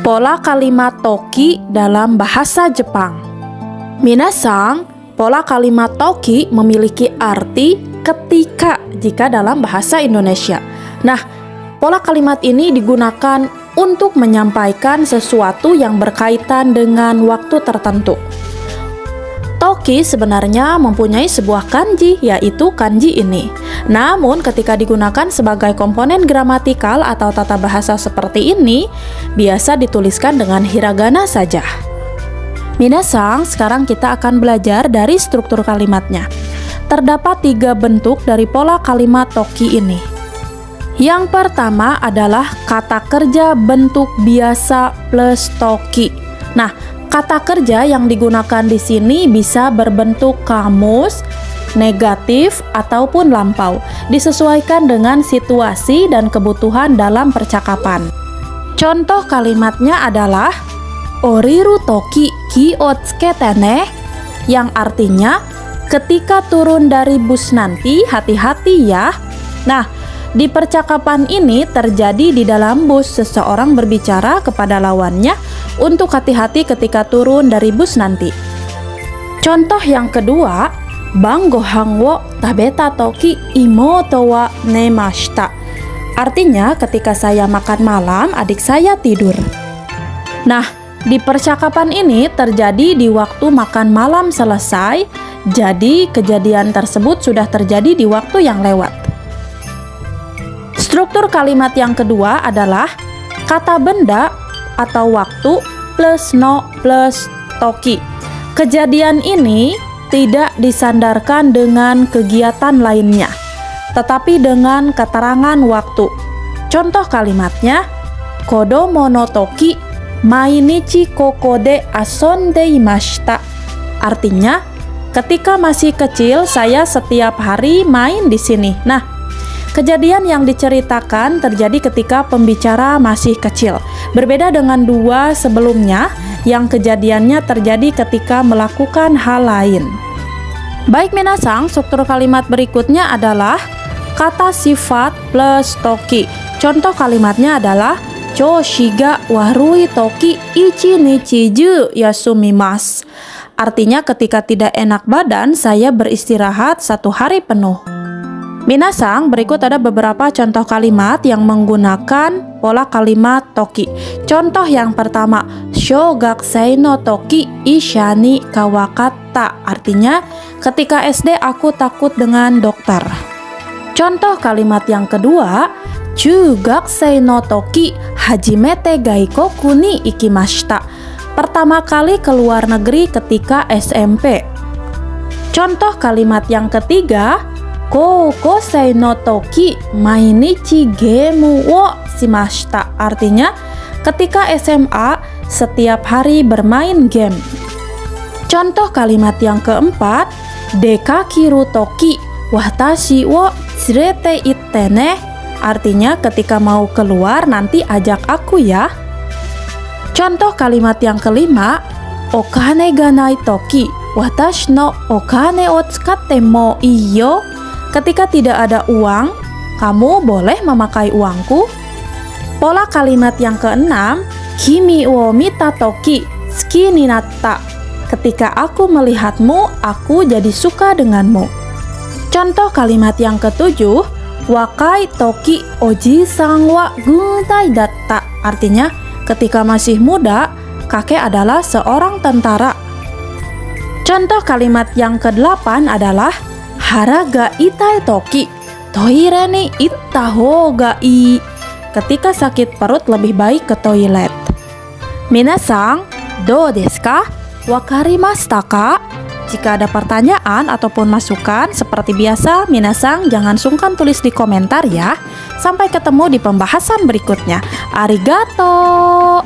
Pola kalimat toki dalam bahasa Jepang. Minasang, pola kalimat toki memiliki arti ketika jika dalam bahasa Indonesia. Nah, pola kalimat ini digunakan untuk menyampaikan sesuatu yang berkaitan dengan waktu tertentu. Toki sebenarnya mempunyai sebuah kanji, yaitu kanji ini. Namun ketika digunakan sebagai komponen gramatikal atau tata bahasa seperti ini, biasa dituliskan dengan hiragana saja. Minasang, sekarang kita akan belajar dari struktur kalimatnya. Terdapat 3 bentuk dari pola kalimat toki ini. Yang pertama adalah kata kerja bentuk biasa plus toki. Nah, kata kerja yang digunakan di sini bisa berbentuk kamus, negatif, ataupun lampau, disesuaikan dengan situasi dan kebutuhan dalam percakapan. Contoh kalimatnya adalah oriru toki ki o tsukete ne, yang artinya ketika turun dari bus nanti hati-hati ya. Nah, di percakapan ini terjadi di dalam bus, seseorang berbicara kepada lawannya untuk hati-hati ketika turun dari bus nanti. Contoh yang kedua, bang gohan wo tabeta toki imoto wa nemashita. Artinya ketika saya makan malam, adik saya tidur. Nah, di percakapan ini terjadi di waktu makan malam selesai, jadi kejadian tersebut sudah terjadi di waktu yang lewat. Struktur kalimat yang kedua adalah kata benda atau waktu plus no plus toki. Kejadian ini tidak disandarkan dengan kegiatan lainnya, tetapi dengan keterangan waktu. Contoh kalimatnya, kodomo no toki mainichi koko de asonde imashita. Artinya, ketika masih kecil saya setiap hari main di sini. Nah, kejadian yang diceritakan terjadi ketika pembicara masih kecil. Berbeda dengan 2 sebelumnya yang kejadiannya terjadi ketika melakukan hal lain. Baik minasang, struktur kalimat berikutnya adalah kata sifat plus toki. Contoh kalimatnya adalah choushi ga warui toki ichi nichi ju yasumimasu. Artinya ketika tidak enak badan, saya beristirahat 1 hari penuh. Minasang, berikut ada beberapa contoh kalimat yang menggunakan pola kalimat toki. Contoh yang pertama, shogakusei no toki isha ni kawakatta. Artinya, ketika SD aku takut dengan dokter. Contoh kalimat yang kedua, chugakusei no toki hajimete gaikoku ni ikimashita. Pertama kali ke luar negeri ketika SMP. Contoh kalimat yang ketiga, koukosei no toki mainichi gemu wo shimashita. Artinya, ketika SMA setiap hari bermain game. Contoh kalimat yang keempat, dekakiru toki watashi wo tsurete itte ne. Artinya, ketika mau keluar nanti ajak aku ya. Contoh kalimat yang kelima, okane ga nai toki watashi no okane o tsukatte mo ii yo. Ketika tidak ada uang, kamu boleh memakai uangku. Pola kalimat yang keenam, kimi wo mita toki tsuki ni natta. Ketika aku melihatmu, aku jadi suka denganmu. Contoh kalimat yang ketujuh, wakai toki oji-san wa guntai datta. Artinya, ketika masih muda, kakek adalah seorang tentara. Contoh kalimat yang kedelapan adalah hara ga itai toki toire ni itta houga ii. Ketika sakit perut lebih baik ke toilet. Minasang, do desu ka? Wakarimashita ka? Jika ada pertanyaan ataupun masukan, seperti biasa, minasang jangan sungkan tulis di komentar ya. Sampai ketemu di pembahasan berikutnya. Arigato!